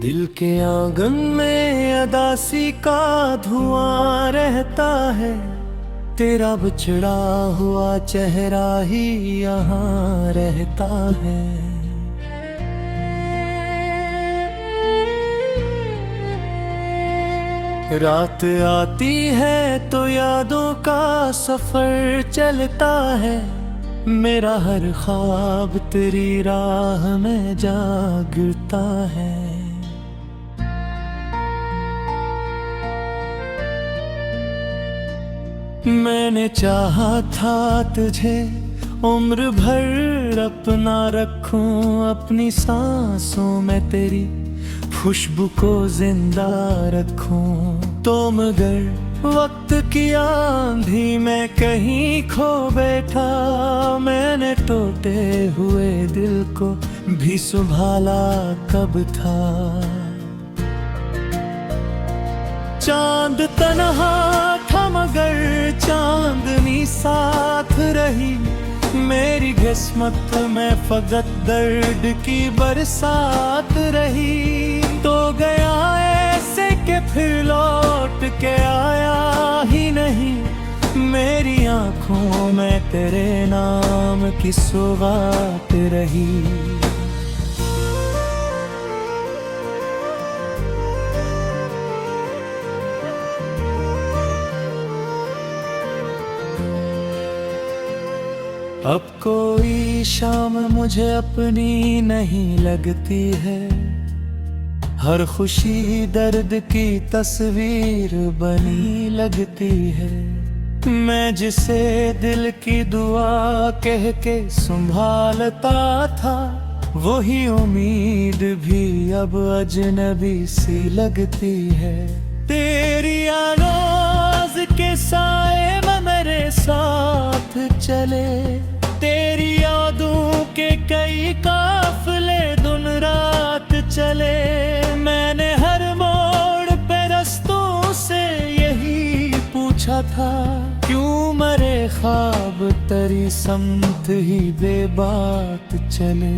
दिल के आंगन में अदासी का धुआं रहता है। तेरा बिछड़ा हुआ चेहरा ही यहाँ रहता है। रात आती है तो यादों का सफर चलता है। मेरा हर ख्वाब तेरी राह में जागता है। मैंने चाहा था तुझे उम्र भर अपना रखूं, अपनी सांसों में तेरी खुशबू को जिंदा रखूं। तो मगर वक्त की आंधी में कहीं खो बैठा, मैंने टूटे हुए दिल को भी संभाला कब था। चांद तन्हा था मगर चांदनी साथ रही। मेरी किस्मत में फकत दर्द की बरसात रही। तो गया ऐसे के फिर लौट के आया ही नहीं। मेरी आंखों में तेरे नाम की सौगात रही। अब कोई शाम मुझे अपनी नहीं लगती है। हर खुशी दर्द की तस्वीर बनी लगती है। मैं जिसे दिल की दुआ कह के संभालता था, वही उम्मीद भी अब अजनबी सी लगती है। तेरी आवाज़ के साए में मेरे साथ चले। तेरी यादों के कई काफिले दिन रात चले। मैंने हर मोड़ पे रस्तों से यही पूछा था, क्यों मरे ख्वाब तेरी समत ही बेबाक चले।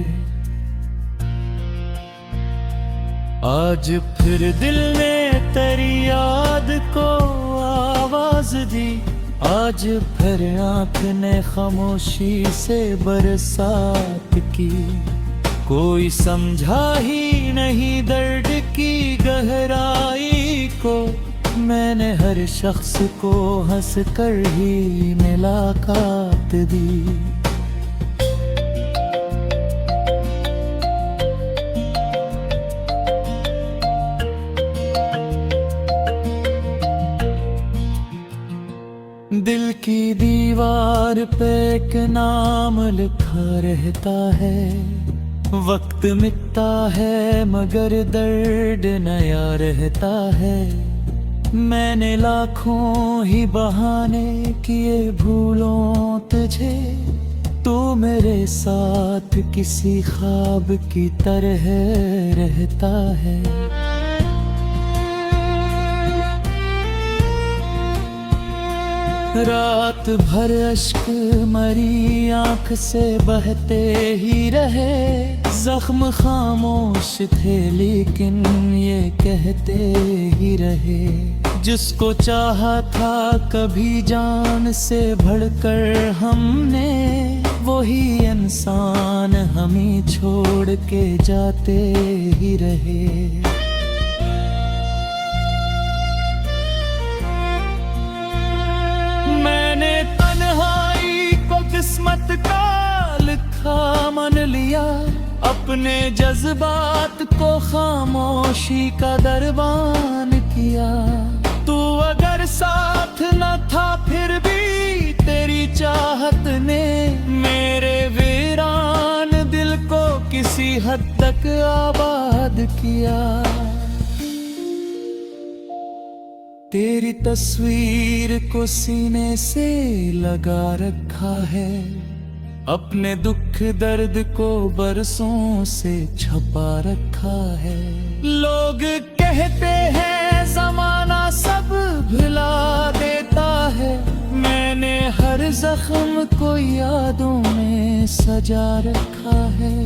आज फिर दिल ने तेरी याद को आवाज दी। आज फिर आँख ने खामोशी से बरसात की। कोई समझा ही नहीं दर्द की गहराई को। मैंने हर शख्स को हंस कर ही मुलाकात दी। दिल की दीवार पे एक नाम लिखा रहता है। वक्त मिटता है मगर दर्द नया रहता है। मैंने लाखों ही बहाने किए भूलों तुझे। तू मेरे साथ किसी ख्वाब की तरह रहता है। रात भर अश्क मरी आंख से बहते ही रहे। जख्म खामोश थे लेकिन ये कहते ही रहे। जिसको चाहा था कभी जान से बढ़कर हमने, वही इंसान हमें छोड़ के जाते ही रहे। किस्मत का लिखा मन लिया। अपने जज्बात को खामोशी का दरबान किया। तू अगर साथ न था फिर भी तेरी चाहत ने मेरे वीरान दिल को किसी हद तक आबाद किया। तेरी तस्वीर को सीने से लगा रखा है। अपने दुख दर्द को बरसों से छुपा रखा है। लोग कहते हैं जमाना सब भुला देता है। मैंने हर जख्म को यादों में सजा रखा है।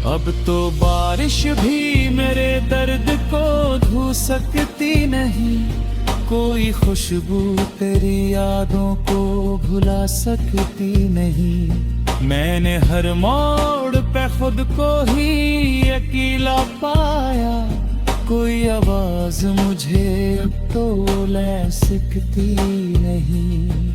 अब तो बारिश भी मेरे दर्द को धो सकती नहीं, कोई खुशबू तेरी यादों को भुला सकती नहीं। मैंने हर मोड़ पे खुद को ही अकेला पाया, कोई आवाज मुझे अब तो ले सकती नहीं।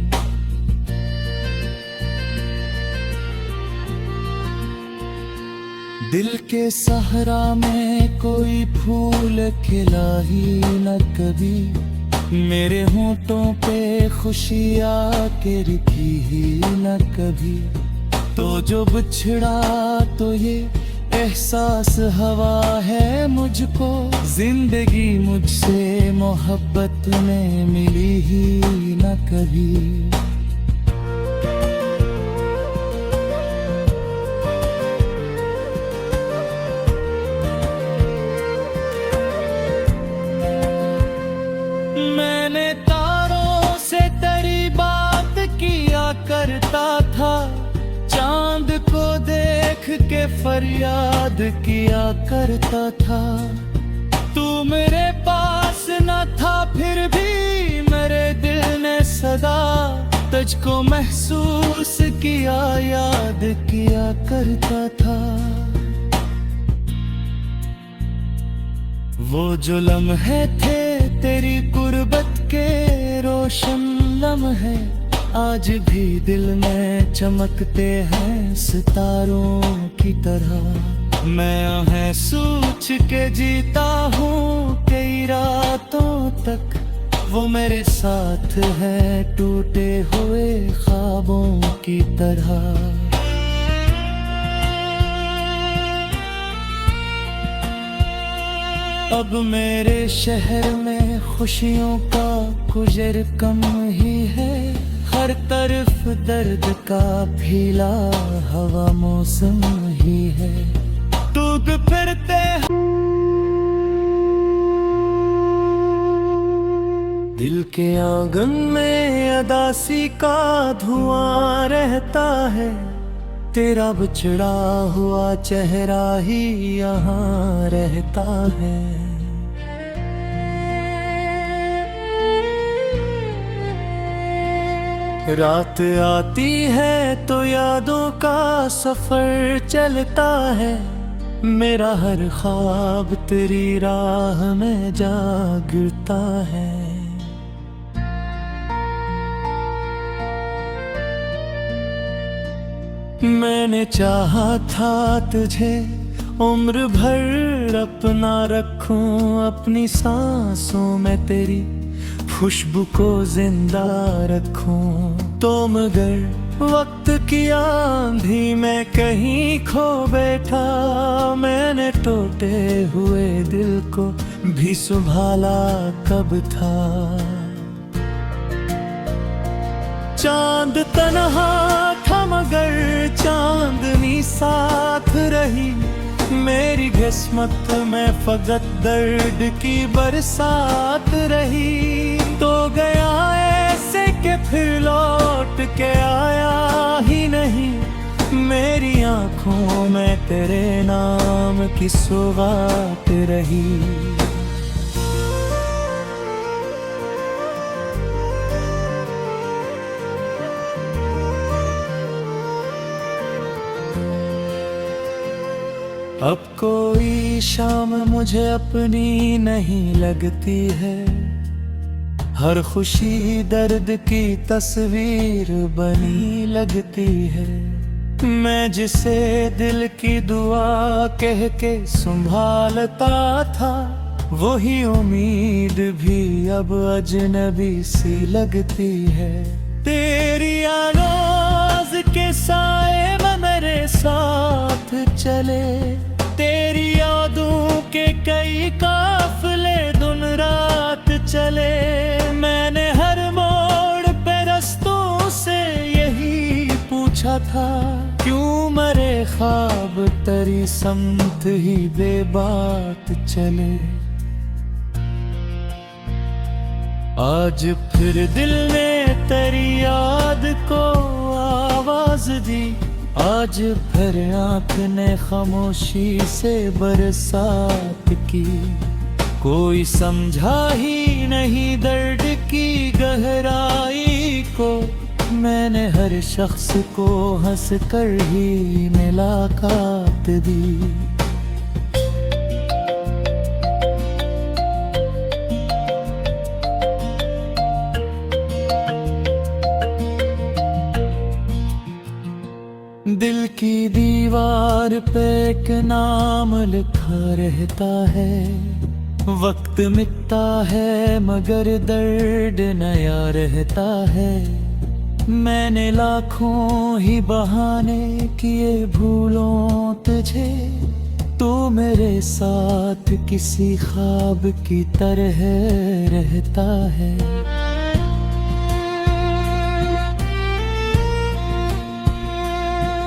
दिल के सहरा में कोई फूल खिला ही न कभी, मेरे होंठों पे खुशियाँ के रुकी ही न कभी। तो जो बिछड़ा तो ये एहसास हवा है मुझको, जिंदगी मुझसे मोहब्बत में मिली ही न कभी। मैंने तारों से तेरी बात किया करता था, चांद को देख के फरियाद किया करता था। तू मेरे पास न था फिर भी मेरे दिल ने सदा तुझको महसूस किया, याद किया करता था। वो जो लम्हे थे तेरी गुर्बत के रोशन लम्हे, आज भी दिल में चमकते हैं सितारों की तरह। मैं है सोच के जीता हूँ कई रातों तक, वो मेरे साथ है टूटे हुए ख्वाबों की तरह। अब मेरे शहर में खुशियों का गुजर कम ही है, हर तरफ दर्द का फैला हवा मौसम ही है। टूट फिरते दिल के आंगन में अदासी का धुआं रहता है, तेरा बिछड़ा हुआ चेहरा ही यहाँ रहता है। रात आती है तो यादों का सफर चलता है, मेरा हर ख्वाब तेरी राह में जागता है। मैंने चाहा था तुझे उम्र भर अपना रखूं, अपनी सांसों में तेरी खुशबू को जिंदा रखूं। तो मगर वक्त की आंधी में कहीं खो बैठा, मैंने टूटे हुए दिल को भी संभाला कब था। चांद तन्हा था मगर चांदनी साथ रही, मेरी किस्मत में फकत दर्द की बरसात रही। तो गया ऐसे के फिर लौट के आया ही नहीं, मेरी आंखों में तेरे नाम की सौगात रही। अब कोई शाम मुझे अपनी नहीं लगती है, हर खुशी दर्द की तस्वीर बनी लगती है। मैं जिसे दिल की दुआ कह के संभालता था, वही उम्मीद भी अब अजनबी सी लगती है। तेरी आवाज़ के साए में मेरे साथ चले, तेरी यादों के कई काफिले दिन रात चले। मैंने हर मोड़ पे रस्तों से यही पूछा था, क्यों मरे ख्वाब तेरी समत ही बेबात चले। आज फिर दिल ने तेरी याद को आवाज दी, आज फिर आँख ने खामोशी से बरसात की, कोई समझा ही नहीं दर्द की गहराई को। मैंने हर शख्स को हंस कर ही मुलाकात दी। दिल की दीवार पे एक नाम लिखा रहता है। वक्त मिटता है मगर दर्द नया रहता है। मैंने लाखों ही बहाने किए भूलों तुझे, तू मेरे साथ किसी ख्वाब की तरह रहता है।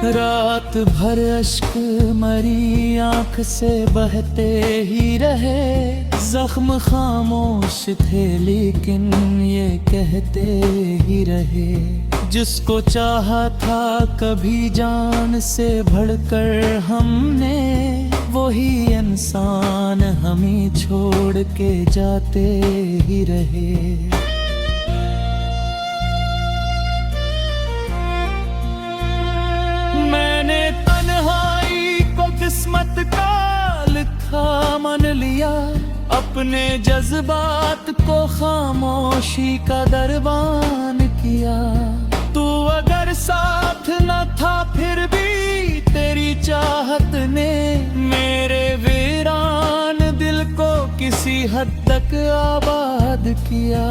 रात भर अश्क मरी आंख से बहते ही रहे। जख्म खामोश थे लेकिन ये कहते ही रहे। जिसको चाहा था कभी जान से बढ़कर हमने, वही इंसान हमें छोड़ के जाते ही रहे। मैंने तन्हाई को किस्मत का लिखा मन लिया, अपने जज्बात को खामोशी का दरबान किया। तू अगर साथ न था फिर भी तेरी चाहत ने मेरे वीरान दिल को किसी हद तक आबाद किया।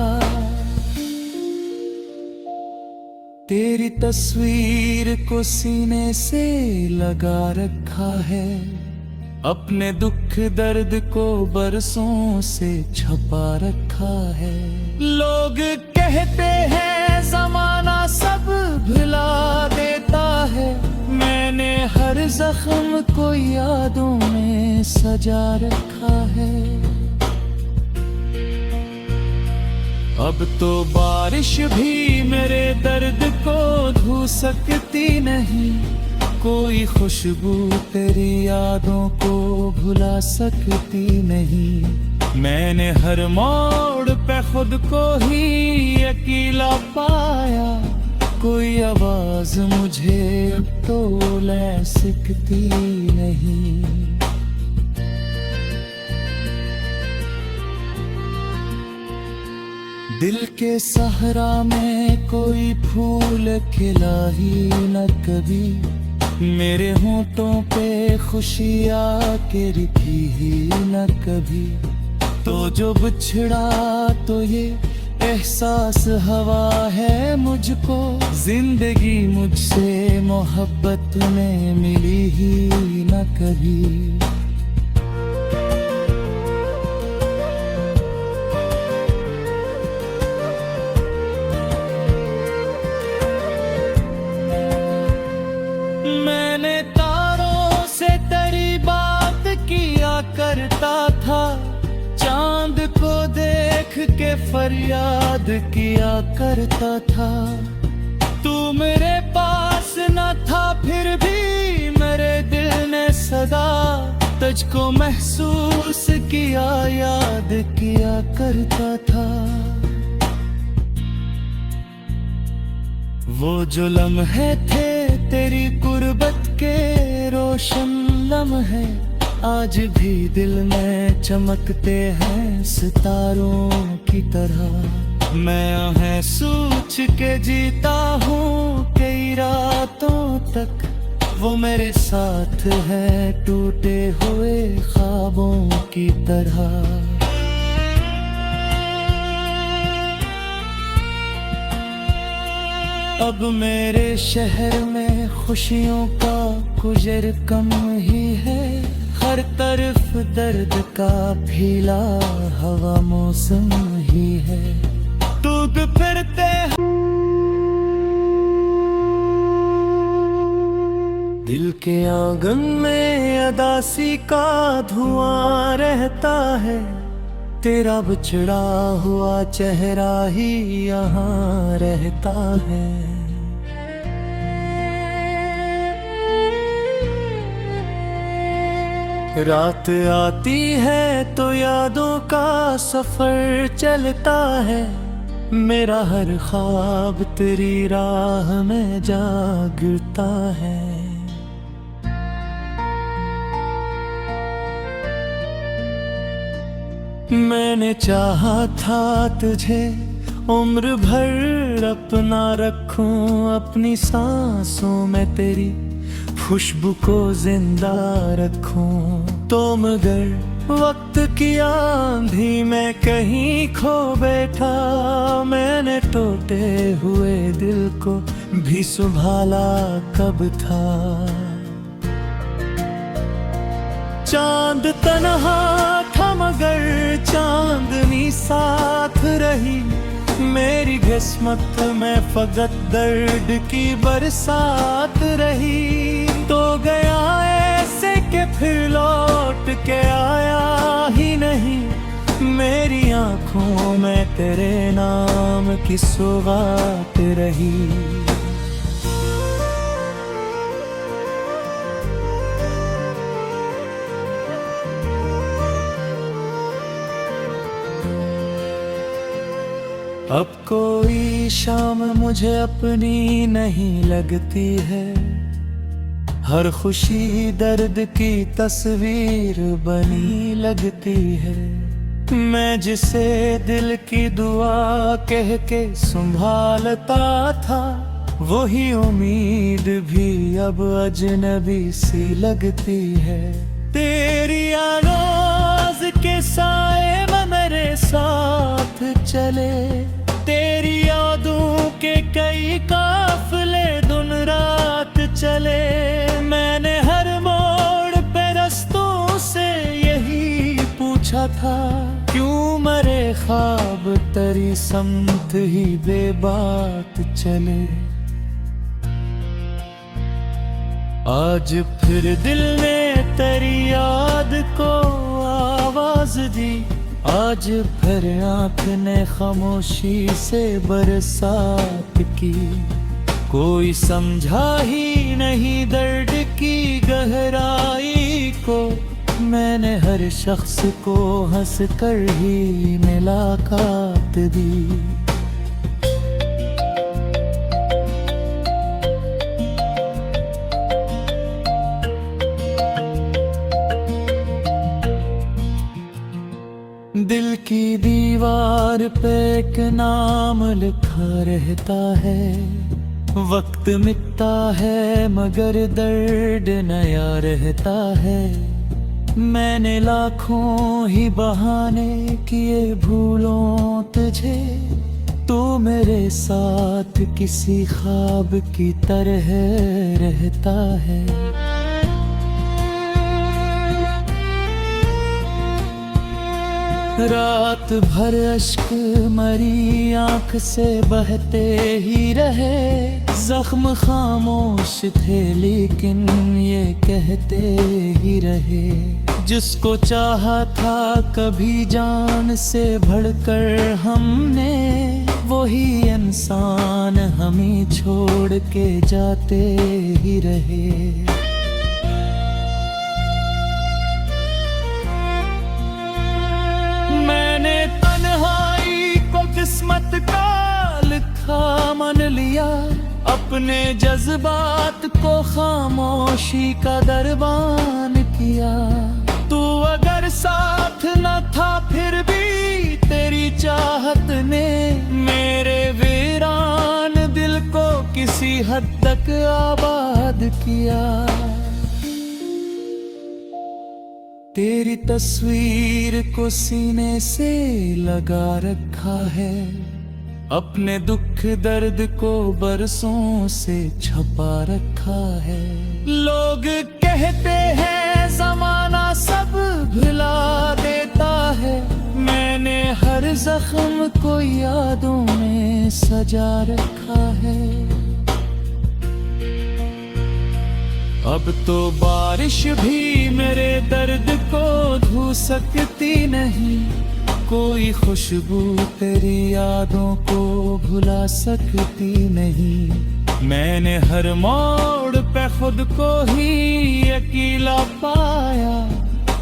तेरी तस्वीर को सीने से लगा रखा है, अपने दुख दर्द को बरसों से छुपा रखा है। लोग कहते हैं ज़माना सब भुला देता है, मैंने हर जख्म को यादों में सजा रखा है। अब तो बारिश भी मेरे दर्द को धो सकती नहीं, कोई खुशबू तेरी यादों को भुला सकती नहीं। मैंने हर मोड़ पे खुद को ही अकेला पाया, कोई आवाज मुझे तो ले सकती नहीं। दिल के सहरा में कोई फूल खिला ही न कभी, मेरे होंठों पे खुशी आके रुकी ही न कभी। तो जो बिछड़ा तो ये एहसास हवा है मुझको, जिंदगी मुझसे मोहब्बत में मिली ही न कभी। मैंने तारों से तेरी बात किया करता था, चांद को देख के फरियाद किया करता था। तू मेरे पास न था फिर भी मेरे दिल ने सदा तुझको महसूस किया, याद किया करता था। वो जो लम्हे थे तेरी गुर्बत के रोशन लम्हे, आज भी दिल में चमकते हैं सितारों की तरह। मैं है सोच के जीता हूँ कई रातों तक, वो मेरे साथ है टूटे हुए ख्वाबों की तरह। अब मेरे शहर में खुशियों का गुजर कम ही है, हर तरफ दर्द का फैला हवा मौसम ही है। टूट फिरते दिल के आंगन में अदासी का धुआं रहता है, तेरा बिछड़ा हुआ चेहरा ही यहाँ रहता है। रात आती है तो यादों का सफर चलता है, मेरा हर ख्वाब तेरी राह में जागता है। मैंने चाहा था तुझे उम्र भर अपना रखूं, अपनी सांसों में तेरी खुशबू को जिंदा रखूं। तो मगर वक्त की आंधी में कहीं खो बैठा, मैंने टूटे हुए दिल को भी संभाला कब था। चांद तन्हा था मगर चांदनी साथ रही, मेरी किस्मत में फकत दर्द की बरसात रही। तो गया ऐसे कि फिर लौट के आया ही नहीं, मेरी आंखों में तेरे नाम की सौगात रही। अब कोई शाम मुझे अपनी नहीं लगती है, हर खुशी दर्द की तस्वीर बनी लगती है। मैं जिसे दिल की दुआ कह के संभालता था, वही उम्मीद भी अब अजनबी सी लगती है। तेरी आवाज़ के साए में मेरे साथ चले, तेरी यादों के कई काफिले दिन रात चले। मैंने हर मोड़ पे रस्तों से यही पूछा था, क्यों मरे ख्वाब तेरी समत ही बेबात चले। आज फिर दिल ने तेरी याद को आवाज दी, आज फिर आँख ने खामोशी से बरसात की। कोई समझा ही नहीं दर्द की गहराई को, मैंने हर शख्स को हंस कर ही मुलाकात दी। दिल की दीवार पे एक नाम लिखा रहता है, वक्त मिटता है मगर दर्द नया रहता है। मैंने लाखों ही बहाने किए भूलों तुझे, तू मेरे साथ किसी ख्वाब की तरह रहता है। रात भर अश्क मरी आंख से बहते ही रहे, जख्म खामोश थे लेकिन ये कहते ही रहे। जिसको चाहा था कभी जान से बढ़कर हमने, वही इंसान हमें छोड़ के जाते ही रहे। तन्हाई को किस्मत का लिखा मन लिया, अपने जज्बात को खामोशी का दरबान किया। तू अगर साथ न था फिर भी तेरी चाहत ने मेरे वीरान दिल को किसी हद तक आबाद किया। तेरी तस्वीर को सीने से लगा रखा है, अपने दुख दर्द को बरसों से छुपा रखा है। लोग कहते हैं जमाना सब भुला देता है, मैंने हर जख्म को यादों में सजा रखा है। अब तो बारिश भी मेरे दर्द को धो सकती नहीं, कोई खुशबू तेरी यादों को भुला सकती नहीं। मैंने हर मोड़ पे खुद को ही अकेला पाया,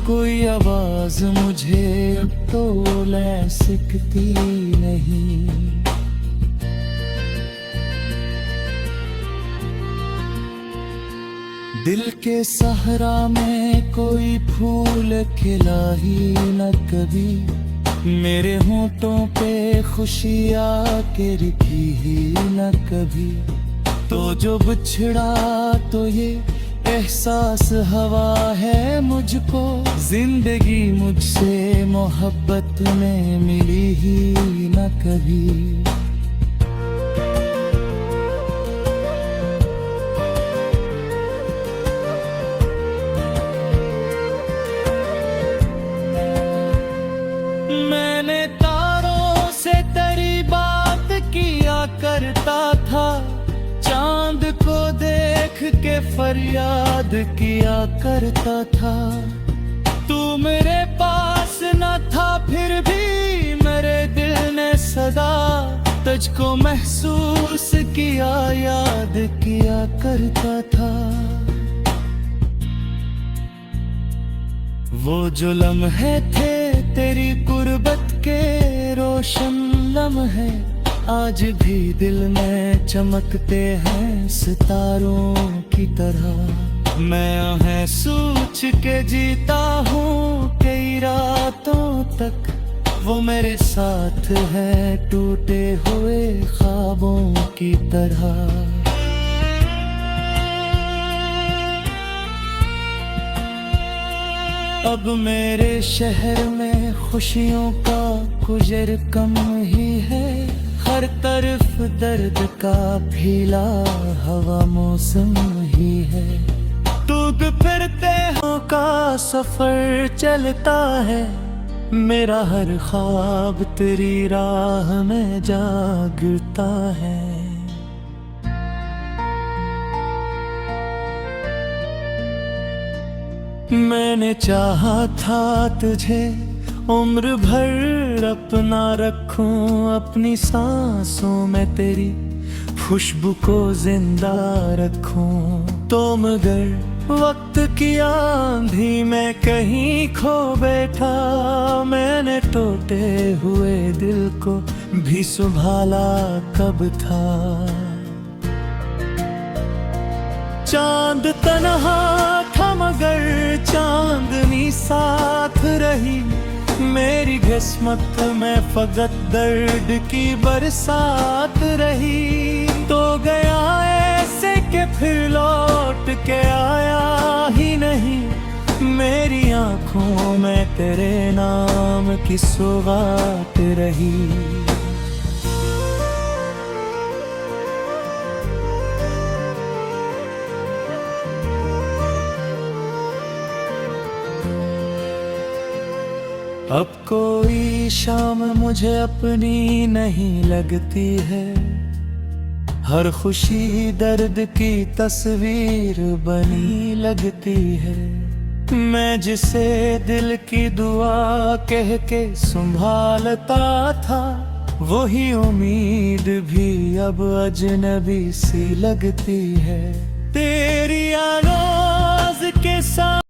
कोई आवाज मुझे अब तो ले सकती नहीं। दिल के सहरा में कोई फूल खिला ही न कभी, मेरे होंठों पे खुशी आके रुकी ही न कभी। तो जो बिछड़ा तो ये एहसास हवा है मुझको, जिंदगी मुझसे मोहब्बत में मिली ही न कभी। मैंने तारों से तेरी बात किया करता था, चांद को देख के फरियाद किया करता था। तू मेरे पास न था फिर भी मेरे दिल ने सदा तुझको महसूस किया, याद किया करता था। वो जो लम्हे थे तेरी गुर्बत के रोशन लम्हे, आज भी दिल में चमकते हैं सितारों की तरह। मैं आहें सोच के जीता हूँ कई रातों तक, वो मेरे साथ है टूटे हुए ख्वाबों की तरह। अब मेरे शहर में खुशियों का गुजर कम ही है, हर तरफ दर्द का फैला हवा मौसम ही है। टूट फिरते हो का सफर चलता है, मेरा हर ख्वाब तेरी राह में जागता है। मैंने चाहा था तुझे उम्र भर अपना रखूं, अपनी सांसों में तेरी खुशबू को जिंदा रखूं। तो मगर वक्त की आंधी में कहीं खो बैठा, मैंने टूटे हुए दिल को भी संभाला कब था। चांद तन्हा था मगर चांदनी साथ रही, मेरी किस्मत में फकत दर्द की बरसात रही। तो गया ऐसे के फिर लौट के आया ही नहीं, मेरी आंखों में तेरे नाम की सौगात रही। अब कोई शाम मुझे अपनी नहीं लगती है, हर खुशी दर्द की तस्वीर बनी लगती है। मैं जिसे दिल की दुआ कह के संभालता था, वही उम्मीद भी अब अजनबी सी लगती है। तेरी आवाज़ के साथ